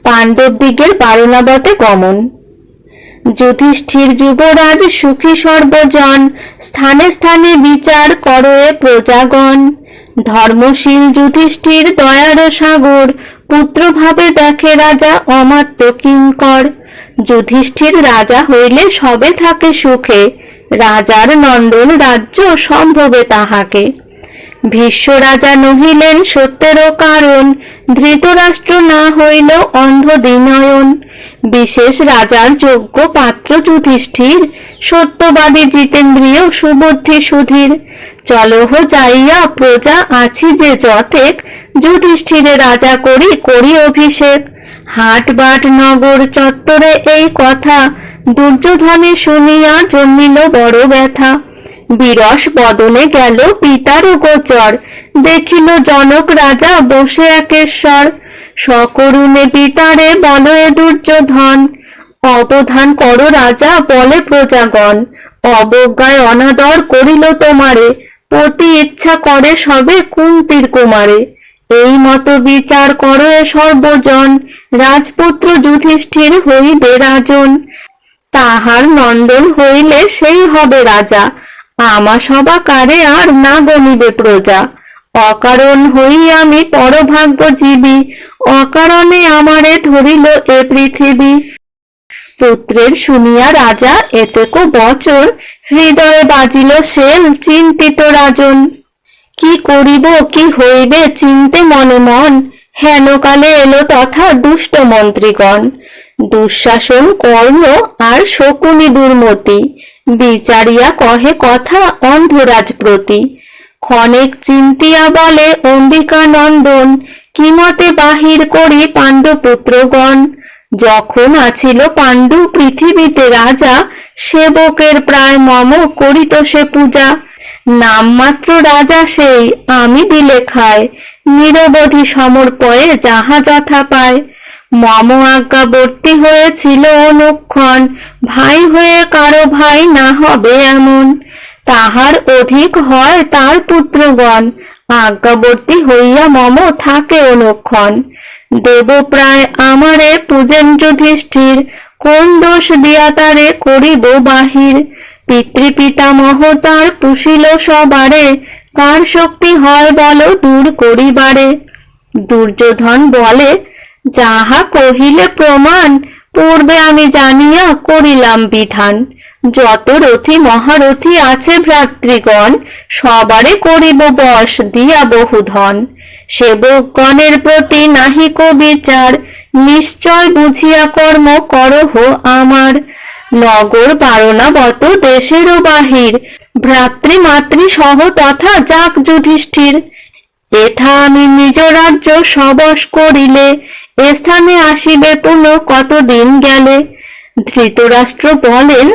পাণ্ডবদিগের বারণাবতে গমন। যুধিষ্ঠির যুবরাজ সুখী সর্বজন, স্থানে স্থানে বিচার করো এ প্রজাগণ। ধর্মশীল যুধিষ্ঠির দয়ার সাগর, পুত্র ভাবে দেখে রাজা অমাত্য কিঙ্কর। যুধিষ্ঠির রাজা হইলে সবে থাকে সুখে, রাজার নন্দন রাজ্য সম্ভবে তাহাকে। ভীষ্ম রাজা নহিলেন সত্যেরও কারণ, ধৃতরাষ্ট্র না হইল অন্ধ দ্বিনয়ন। বিশেষ রাজার যোগ্য পাত্র যুধিষ্ঠির, সত্যবাদী জিতেন্দ্রিয় সুবুদ্ধি সুধীর। চলহ যাইয়া প্রজা আছি যে যতেক, যুধিষ্ঠিরে রাজা করি করি অভিষেক। হাট বাট নগর চত্বরে এই কথা, দুর্যোধনে শুনিয়া জন্মিল বড় ব্যথা। বিরস বদনে গেল পিতার গোচর, দেখিল জনক রাজা বসে একেশ্বর। সকরুণে পিতারে বলো এ দুর্যোধন, অবধান করো রাজা বলে প্রজাগণ। অবজ্ঞায় অনাদর করিল তোমারে, পতি ইচ্ছা করে সবে কুন্তির কুমারে। এই মতো বিচার করো এ সর্বজন, রাজপুত্র যুধিষ্ঠির হইবে রাজন। তাহার নন্দন হইলে সেই হবে রাজা, আমা সবা কারে আর না গণিবে প্রজা। অকারণ হই আমি পরভাগ্যজীবী, অকারণে আমারে ধরিল এ পৃথিবী। পুত্রের শুনিয়া রাজা এতেকো বচন, হৃদয়ে বাজিল শেল চিন্তিত রাজন। কি করিব কি হইবে চিন্তে মনে মন, হেনকালে এলো তথা দুষ্ট মন্ত্রীগণ। দুঃশাসন কর্ম আর শকুনি দুর্মতি, বিচারিয়া কহে কথা অন্ধরাজ প্রতি। ক্ষণেক চিন্তিয়া বলে অম্বিকা নন্দন, কিমতে বাহির করি পাণ্ডুপুত্রগণ। যখন আছিল পাণ্ডু পৃথিবীতে রাজা, সেবকের প্রায় মম করিত সে পূজা। নামমাত্র রাজা সেই আমি দিলে খায়, নিরবধি সমর্পয়ে যাহা যথা পায়। মম আজ্ঞাবর্তী হয়েছিল অনুক্ষণ, ভাই হয়ে কারো ভাই না হবে এমন। তাহার অধিক হয় তার পুত্রগণ, আজ্ঞাবর্তী হইয়া মম থাকে অনুক্ষণ। দেব প্রায় আমারে পূজেন যুধিষ্ঠির, কোন দোষ দিয়া তারে করিব বাহির। পিতৃপিতামহ তার পুষিল সবারে, কার শক্তি হয় বলো দূর করিবারে। দুর্যোধন বলে যাহা কহিলে প্রমাণ, পূর্বে আমি জানিয়া করিলাম বিধান। যত রথী মহারথী আছে ভ্রাতৃগণ, সবারে করিব বশ দিয়া বহু ধন। সেবকগণের প্রতি নাহিক বিচার, নিশ্চয় বুঝিয়া কর্ম করহ আমার। নগর বারণাবত দেশেরও বাহির, ভ্রাতৃমাতৃ সহ তথা যাক যুধিষ্ঠির। এথা আমি নিজ রাজ্য সবশ করিলে, এ স্থানে আসিবে পুনঃ কতদিন গেলে। ধৃতরাষ্ট্র বলেন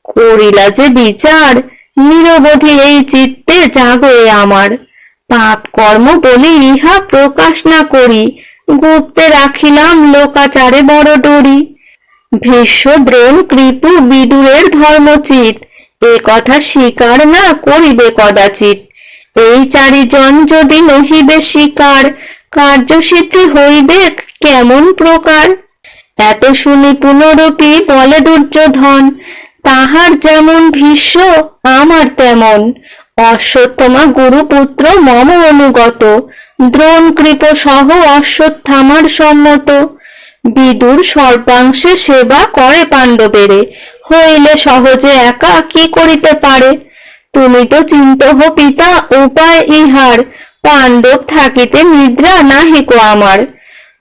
করিলা যে বিচার, নিরবধি এই চিত্তে জাগয়ে আমার। পাপ কর্ম বলি ইহা প্রকাশ না করি, গুপ্তে রাখিলাম লোকাচারে বড় ডরি। ভীষ্ম দ্রোণ কৃপু বিদুরের ধর্মচিত, এ কথা স্বীকার না করিবে কদাচিৎ। এই চারিজন যদি নহিবে স্বীকার, কার্যসিদ্ধি হইবে কেমন প্রকার। এত শুনি পুনরূপী বলে দুর্যোধন, তাহার যেমন ভীষ্ম আমার তেমন। অশ্বত্থমা গুরুপুত্র মম অনুগত, দ্রোণ কৃপ সহ অশ্বত্থামার সম্মত। বিদুর সর্বাংশে সেবা করে পাণ্ডবেরে, হইলে সহজে একা কি করিতে পারে। তুমি তো চিন্তহ পিতা উপায় ইহার, পাণ্ডব থাকিতে নিদ্রা নাহিক আমার।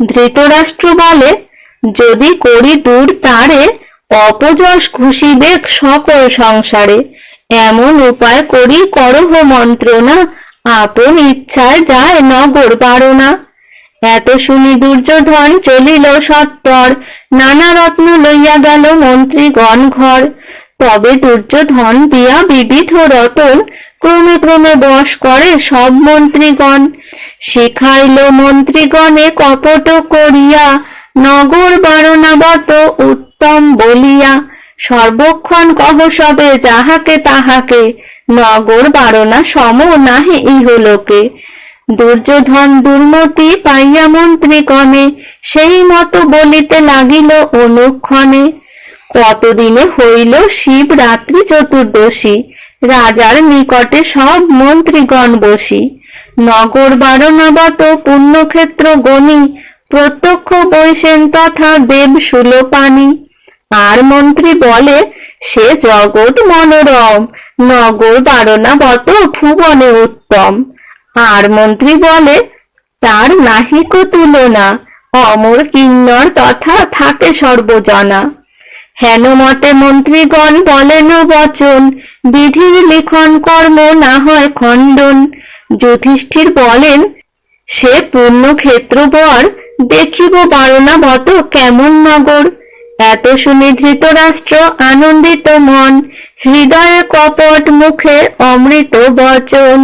ধৃতরাষ্ট্র বলে যদি করি দূর তারে, অপযশ ঘুষিবে সকল সংসারে। এমন উপায় করি করহ মন্ত্রণা, আপন ইচ্ছায় যায় নগর বারণা। এত শুনি দুর্যোধন চলিল সত্বর, নানা রত্ন লইয়া গেল মন্ত্রীগণ ঘর। তবে দুর্যোধন দিয়া বিবিধ রতন, ক্রমে ক্রমে বশ করে সব মন্ত্রীগণ। শিখাইল মন্ত্রীগণে কপট করিয়া, নগর বারণাবত উত্তম বলিয়া। সর্বক্ষণ কহ সবে যাহাকে তাহাকে, নগর বারণা সম নাহি ইহলোকে। দুর্যোধন দুর্মতি পাইয়া মন্ত্রীগণে সেই মতো বলিতে লাগিল অনুক্ষণে। কতদিনে হইল শিবরাত্রি চতুর্দশী, রাজার নিকটে সব মন্ত্রীগণ বসি। নগর বারণাবত পুণ্যক্ষেত্র গণি, প্রত্যক্ষ বৈশেন তথা দেব সুলোপানি। আর মন্ত্রী বলে, সে জগৎ মনোরম, নগর বারণাবত ভুবনে উত্তম। আর মন্ত্রী বলে, তার নাহিক তুলনা, অমর কিন্নর তথা থাকে সর্বজনা। হেন মতে মন্ত্রীগণ বলেন বচন, বিধির লিখন কর্ম না হয় খণ্ডন। যুধিষ্ঠির বলেন, সে পুণ্যক্ষেত্র বর, দেখিব বারণাবত কেমন নগর। এত শুনে ধৃতরাষ্ট্র আনন্দিত মন, হৃদয়ে কপট মুখে অমৃত বচন।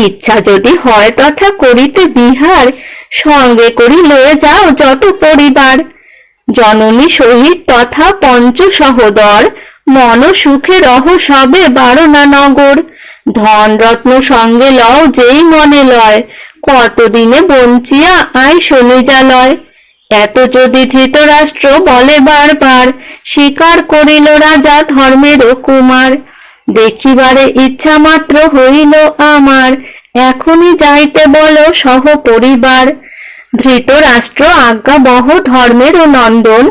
ইচ্ছা যদি হয় তথা করিতে বিহার, সঙ্গে করি লয়ে যাও যত পরিবার। জননী সহিত তথা পঞ্চ সহোদর, মন সুখে রহ সবে বারণা নগর। ধন রত্ন সঙ্গে লও যেই মনে লয়, কতদিনে বঞ্চিয়া আয় শনিজালয়। এত যদি ধৃতরাষ্ট্র বলে বারবার, স্বীকার করিল রাজা ধর্মেরও কুমার। দেখিবারে ইচ্ছা মাত্র হইল আমার, এখনই যাইতে বলো সহ পরিবার। ধৃতরাষ্ট্র আজ্ঞাবহ ধর্মেরও নন্দন,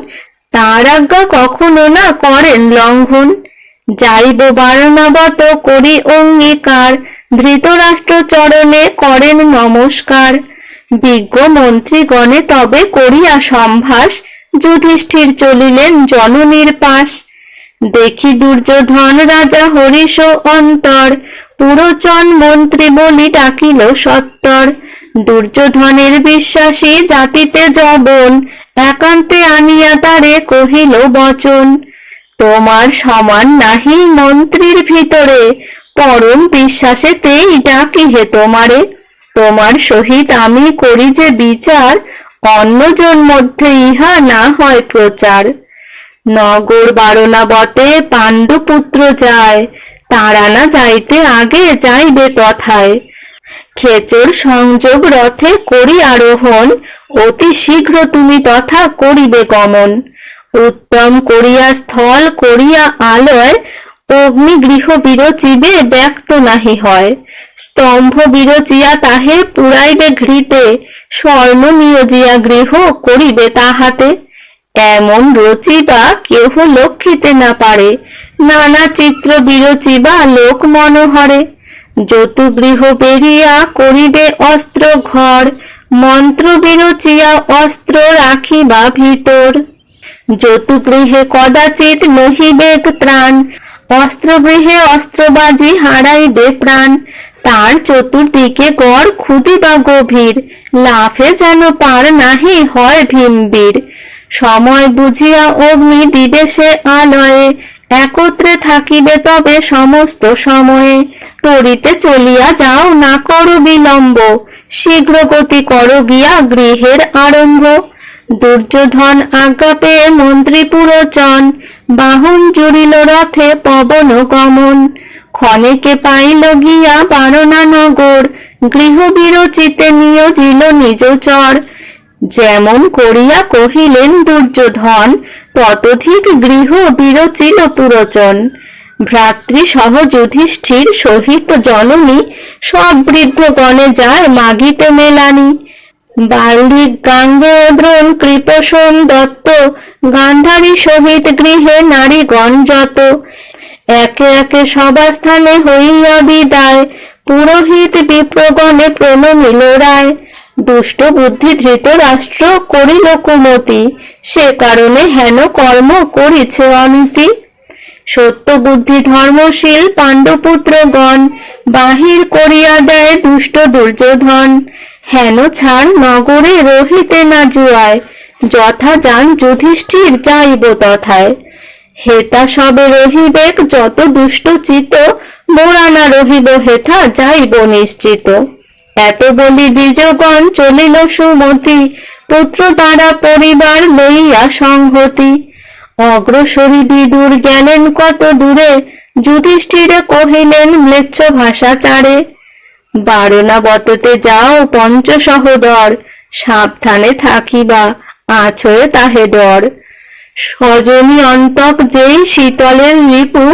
তার আজ্ঞা কখনো না করেন লঙ্ঘন। যাইব বারণাবত করি অঙ্গীকার, ধৃতরাষ্ট্র চরণে করেন নমস্কার। বিজ্ঞ মন্ত্রীগণে তবে করিয়া সম্ভাস, যুধিষ্ঠির চলিলেন জননীর পাশ। দেখি দুর্যোধন রাজা হরিষ অন্তর, পুরোচন মন্ত্রী বলি ডাকিল সত্তর। দুর্যোধনের বিশ্বাসী জাতিতে জবন, একান্তে আনিয়া তারে কহিল বচন। তোমার সমান নাহি মন্ত্রীর ভিতরে, পরম বিশ্বাসেতেই ডাকি হে তোমারে। তোমার সহিত আমি করি যে বিচার, অন্যজন মধ্যে ইহা না হয় প্রচার। নগর বারণাবতে পাণ্ডুপুত্র যায়, তারা না যাইতে আগে যাইবে তথায়। খেচর সংযোগ রথে করি আরোহণ, অতি শীঘ্র তুমি তথা করিবে গমন। উত্তম করিয়া স্থল করিয়া আলয়, অগ্নিগৃহ বিরচিবে ব্যক্ত নাহি হয়। স্তম্ভ বিরচিয়া তাহে পুরাইবে ঘৃতে, স্বর্ণ নিয়োজিয়া গৃহ করিবে তাহাতে। এমন রচিবা কেহ লক্ষিতে না পারে, নানা চিত্র বিরচিবা লোক মনোহরে। যতুগৃহ বেরিয়া করিবে অস্ত্র ঘর, মন্ত্র বিরচিয়া অস্ত্র রাখিবা ভিতর। যতুগৃহে কদাচিৎ নহিবেক ত্রাণ, অস্ত্রগৃহে অস্ত্রবাজি হারাইবে প্রাণ। তার চতুর্দিকে গড় খুদিবা গভীর, লাফে যেন পার নাহি হয় ভীমবীর। সময় বুঝিয়া অগ্নি দিবে সে আলয়ে, একত্রে থাকিবে তবে সমস্ত সময়ে। তরিতে চলিয়া যাও না করো বিলম্ব, শীঘ্র গতি করো গিয়া গৃহের আরম্ভ। দুর্যোধন আজ্ঞা পেয়ে মন্ত্রী পুরোচন, বাহন জুড়িল রথে পবন গমন। ক্ষণেকে পাইল গিয়া বারণা নগর, গৃহ বিরচিতে নিয়োজিল নিজ চর। যেমন করিয়া কহিলেন দুর্যোধন, ততোধিক গৃহ বিরচিল পুরোচন। ভ্রাতৃ সহ যুধিষ্ঠির সহিত জননী, সব বৃদ্ধগণে যায় মাগিতে মেলানি। বাল্যিক গাঙ্গেয় দ্রোণ কৃপসোম দত্ত, গান্ধারী সহিত গৃহে নারীগণ যত। একে একে সভাস্থানে হইয়া বিদায়, পুরোহিত বিপ্রগণে প্রণমিল রায়। দুষ্ট বুদ্ধি ধৃতরাষ্ট্র করিল কুমতি, সে কারণে হেন কর্ম করিছে অনীতি। সত্য বুদ্ধি ধর্মশীল পাণ্ডুপুত্রগণ, বাহির করিয়া দেয় দুষ্ট দুর্যোধন। হেন ছাড় নগরে রহিতে না জুয়ায়, যথা যান যুধিষ্ঠির যাইব তথায়। হেতা সবে রহিবেক যত দুষ্ট চিত, মোরা না রহিব হেথা যাইব নিশ্চিত। এত বলি দ্বিজগণ চলিল সুমতি, পুত্র দ্বারা পরিবার লইয়া সংহতি। অগ্রসরী বিদুর গেলেন কত দূরে, যুধিষ্ঠিরে কহিলেন ম্লেচ্ছ ভাষাচারে। বারণাবততে যাও পঞ্চ সহোদর, সাবধানে থাকিবা আছয়ে তাহে ডর। সজনী অন্তক যেই শীতলের রিপু,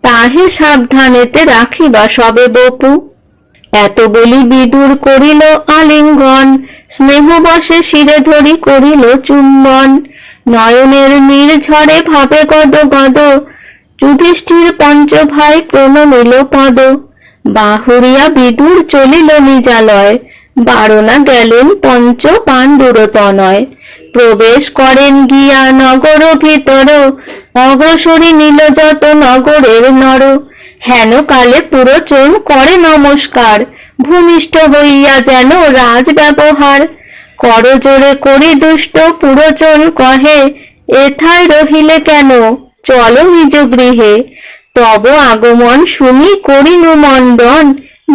তাহে সাবধানেতে রাখিবা সবে বপু। এত বলি বিদুর করিল আলিঙ্গন, স্নেহবশে শিরে ধরি করিল চুম্বন। নয়নের নির্ঝরে ভাবে গদ গদ, যুধিষ্ঠির পঞ্চ ভাই প্রণমিল পদ। বাহুরিয়া বিদুর চলিল নিজালয়, বারণা গেলেন পঞ্চ পাণ্ডুর তনয়। প্রবেশ করেন গিয়া নগর ভিতর, অগ্রসরী নীল যত নগরের নর। হেন কালে পুরোচন করে নমস্কার, ভূমিষ্ঠ হইয়া যেন রাজ ব্যবহার। করজোড়ে করি দুষ্ট পুরোচন কহে, এথায় রহিলে কেন চলো নিজ গৃহে। তব আগমন শুনি করিনু মণ্ডন,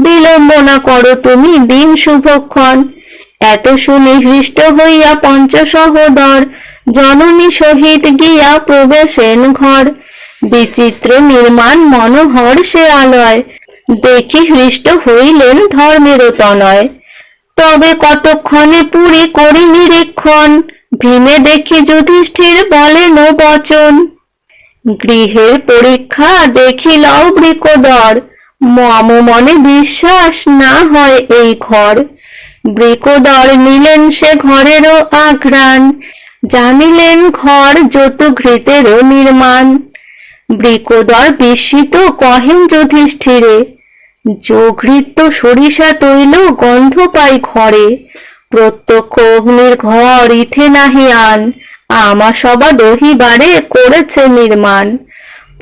বিলম্ব না করো তুমি দিন শুভক্ষণ। এত শুনি হৃষ্ট হইয়া পঞ্চ সহোদর, জননী সহিত গিয়া প্রবেশেন ঘর। বিচিত্র নির্মাণ মনোহর সে আলয়, দেখি হৃষ্ট হইলেন ধর্মের তনয়। তবে কতক্ষণে পুরী করি নিরীক্ষণ, ভীমে দেখি যুধিষ্ঠির বলেন বচন। গৃহের পরীক্ষা দেখিলাও বৃকোদর, মম মনে বিশ্বাস না হয় এই ঘর। বৃকোদর নিলেন সে ঘরেরও আঘ্রাণ, জানিলেন ঘর যতুঘৃতেরও নির্মাণ। বৃকোদর বিস্মিত কহেন যুধিষ্ঠিরে, যঘৃত সরিষা তৈল গন্ধ পাই ঘরে। প্রত্যক্ষ অগ্নির ঘর ইথে নাহি আন, আমা সবা দহিবারে করেছে নির্মাণ।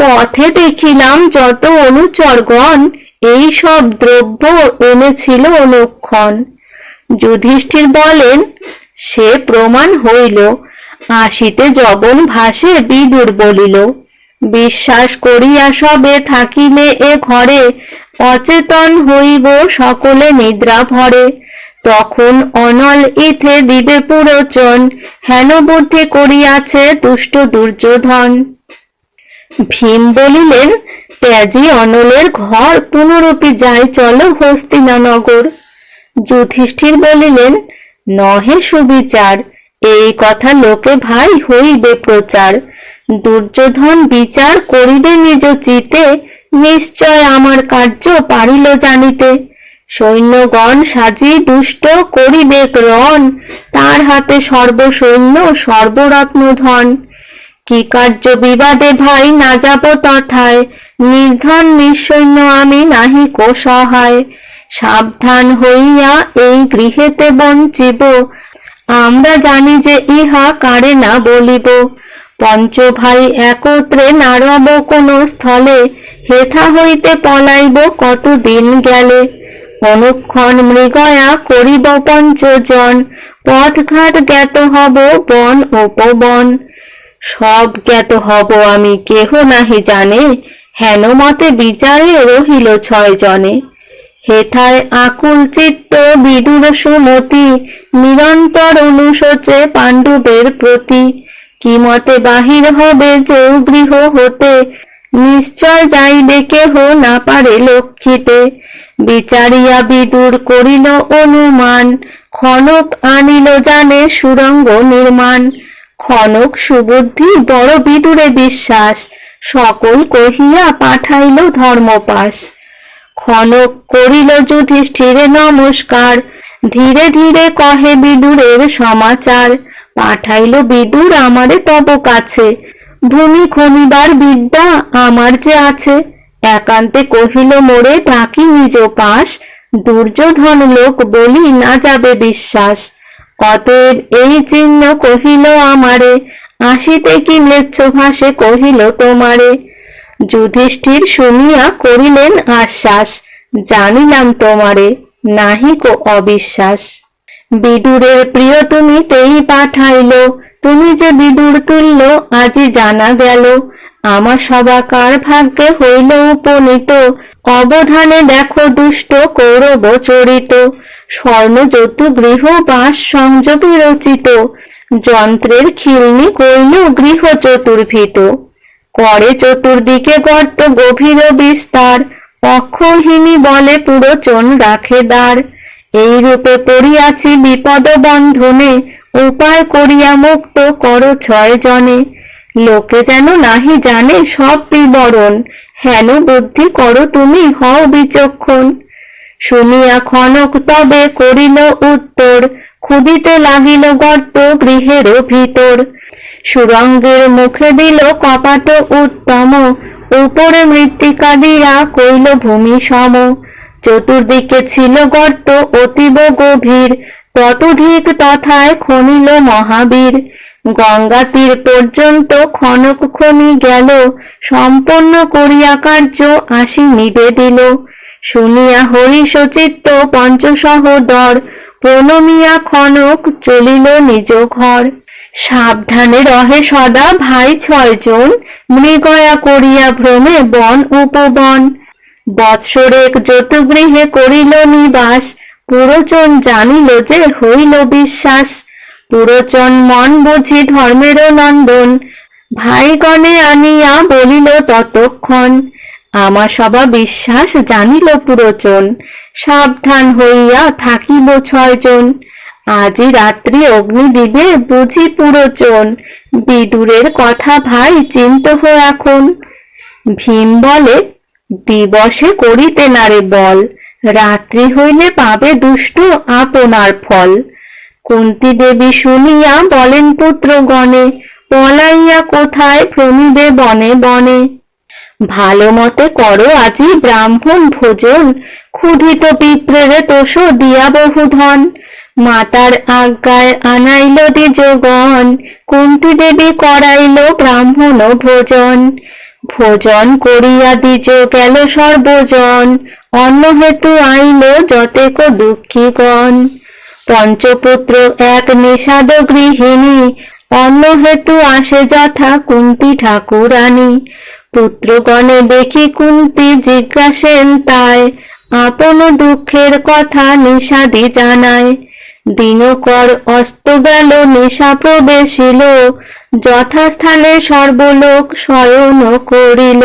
পথে দেখিলাম যত অনুচরগণ, এই সব দ্রব্য এনেছিল অনুক্ষণ। যুধিষ্ঠির বলেন, সে প্রমাণ হইল, আসিতে যবন ভাসে বিদুর বলিল। বিশ্বাস করিয়া সবে থাকিলে এ ঘরে, অচেতন হইব সকলে নিদ্রা ভরে। তখন অনল ইথে দিবে পুরোচন, হেন বুদ্ধি করিয়াছে দুষ্ট দুর্যোধন। ভীম বলিলেন, ত্যাজি অনলের ঘর পুনরূপী যাই চলো হস্তিনানগর। যুধিষ্ঠির বলিলেন, নহে সুবিচার, এই কথা লোকে ভাই হইবে প্রচার। দুর্যোধন বিচার করিবে নিজ চিতে, নিশ্চয় আমার কার্য পারিল জানিতে। সৈন্যগণ সাজি দুষ্ট করিবে রণ, তার হাতে সর্বসৈন্য সর্বরত্ন ধন। কি কার্য বিবাদে ভাই না যাব তথায়, নির্ধন নিঃসৈন্য আমি নাহি কো সহায়। সাবধান হইয়া এই গৃহেতে বঞ্চিব, আমরা জানি যে ইহা কারে না বলিব। পঞ্চ ভাই একত্রে না রব কোন স্থলে, হেথা হইতে পলাইব কতদিন গেলে। অনুক্ষণ মৃগয়া করিব পঞ্চজন, পথঘাট জ্ঞাত হব বন উপবন। সব জ্ঞাত হব আমি কেহ নাহি জানে, হেন মতে বিচারে রহিল 6 জনে। হেথায় আকুল চিত্ত বিদুর সুমতি, নিরন্তর অনুশোচে পাণ্ডবের প্রতি। কি মতে বাহির হবে যৌগৃহ হতে, নিশ্চয় যাইবে কেহ না পারে লক্ষিতে। বিচারিয়া বিদুর করিল অনুমান, খনক আনিল জানে সুরঙ্গ নির্মাণ। খনক সুবুদ্ধি বড় বিদুরে বিশ্বাস, সকল কহিয়া পাঠাইল ধর্মপাশ। খনক করিল যুধিষ্ঠিরে নমস্কার, ধীরে ধীরে কহে বিদুরের সমাচার। পাঠাইল বিদুর আমারে তব কাছে, ভূমি খনিবার বিদ্যা আমার যে আছে। একান্তে কহিল মোরে ডাকি নিজ পাশ, দুর্যোধন লোক বলি না যাবে বিশ্বাস। অতএব এই চিহ্ন কহিল আমারে, আসিতে কি ম্লেচ্ছ ভাষে কহিল তোমারে। যুধিষ্ঠির শুনিয়া করিলেন আশ্বাস, জানিলাম তোমারে নাহি কো অবিশ্বাস। বিদুরের প্রিয় তুমি তেই পাঠাইল, তুমি যে বিদুর তুল্য আজি জানা গেল। আমার সবাকার ভাগ্যে হইল উপনীত, অবধানে দেখো দুষ্ট কৌরব চরিত। স্বর্ণ যতু গৃহ বাস সংযোগে রচিত, যন্ত্রের খিলনি কইল গৃহ চতুর্ভিত। করে চতুর্দিকে গর্ত গভীর বিস্তার, পক্ষহীনী বলে পুরোচন রাখে দ্বার। এই রূপে পড়িয়াছি বিপদ বন্ধনে, উপায় করিয়া মুক্ত করো 6 জনে। লোকে যেন নাহি জানে সব বিবরণ, হেন বুদ্ধি করো তুমি হও বিচক্ষণ। শুনিয়া খনক তবে করিল উত্তর, খুদিতে লাগিল গর্ত গৃহেরও ভিতর। সুরঙ্গের মুখে দিল কপাট উত্তম, উপরে মৃত্তিকা দিয়া কইল ভূমি সম। চতুর্দিকে ছিল গর্ত অতীব গভীর, ততোধিক তথায় খনিল মহাবীর। গঙ্গা তীর পর্যন্ত খনক খনি গেল, সম্পন্ন করিয়া কার্য আসি নিবেদিল। শুনিয়া হরিশ চিত্ত পঞ্চসহোদর, প্রণমিয়া খনক চলিল নিজ ঘর। সাবধানে রহে সদা ভাই 6 জন, মৃগয়া করিয়া ভ্রমে বন উপবন। বৎসরেক যতুগৃহে করিল নিবাস, পুরোচন জানিল যে হইল বিশ্বাস। পুরোচন মন বুঝি ধর্মেরও নন্দন, ভাইগণে আনিয়া বলিল ততক্ষণ। আমার সবা বিশ্বাস জানিল পুরোচন, সাবধান হইয়া থাকিব 6 জন। আজি রাত্রি অগ্নি দিবে বুঝি পুরোচন, বিদুরের কথা ভাই চিন্তহ এখন। ভীম বলে, দিবসে করিতে নারে বল, রাত্রি হইলে পাবে দুষ্ট আপনার ফল। কুন্তী দেবী শুনিয়া বলেন পুত্রগণে, পলাইয়া কোথায় ভ্রমিবে বনে বনে। ভালো মতে করো আজি ব্রাহ্মণ ভোজন, ক্ষুধিত পিঁপড়েরে তোষ দিয়া বহু ধন। মাতার আজ্ঞায় আনাইল দ্বিজগণ, কুন্তী দেবী করাইল ব্রাহ্মণ ভোজন। ভোজন করিয়া দ্বিজ গেল সর্বজন, অন্ন হেতু আইল যতেক দুঃখীগণ। পঞ্চপুত্র এক নিষাদ গৃহিণী, অন্ন হেতু আসে যথা কুন্তী ঠাকুরানী। পুত্রগণে দেখি কুন্তী জিজ্ঞাসেন তাই, আপন দুঃখের কথা নিষাদি জানায়। দিনকর অস্ত গেল নিশা প্রবেশিল, যথাস্থানে সর্বলোক শয়ন করিল।